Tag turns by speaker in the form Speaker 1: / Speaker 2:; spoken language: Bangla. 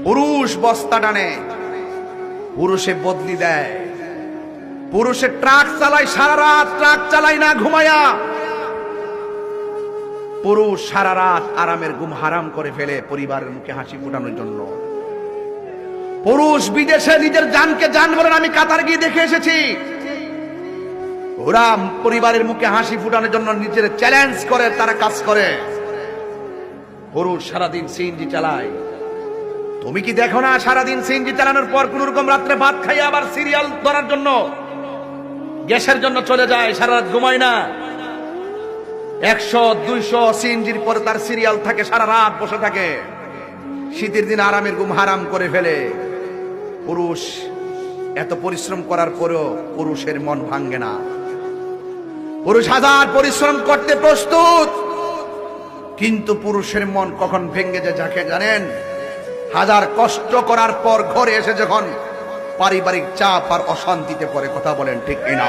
Speaker 1: পুরুষ বস্তা টানে, পুরুষে বদলি দেয়, পুরুষে ট্রাক চালায়, সারা রাত ট্রাক চালায় না ঘুমায়া। পুরুষ সারা রাত আরামের ঘুম হারাম করে ফেলে পরিবারের মুখে হাসি ফোটানোর জন্য। পুরুষ বিদেশে নিজের জানকে জান বলেন, আমি কাতার গিয়ে দেখে এসেছি। ওরা পরিবারের মুখে হাসি ফুটানোর জন্য নিজের চ্যালেঞ্জ করে তারা কাজ করে। পুরুষ সারাদিন সিএনজি চালায়। তুমি কি দেখো না সারাদিন সিএনজি চালানোর পর কোন রকম রাত্রে ভাত খাই আবার সিরিয়াল ধরার জন্য গ্যাসের জন্য চলে যায়, সারা রাত ঘুমায় না। 100-200 সিএনজির পরে তার সিরিয়াল থাকে, সারা রাত বসে থাকে। শীতের দিন আরামের ঘুম হারাম করে ফেলে। পুরুষ এত পরিশ্রম করার পরেও পুরুষের মন ভাঙ্গে না। পুরুষ হাজার পরিশ্রম করতে প্রস্তুত, কিন্তু পুরুষের মন কখন ভেঙ্গে যায় যাকে জানেন? হাজার কষ্ট করার পর ঘরে এসে যখন পারিবারিক চাপ আর অশান্তিতে পড়ে। কথা বলেন ঠিক কিনা?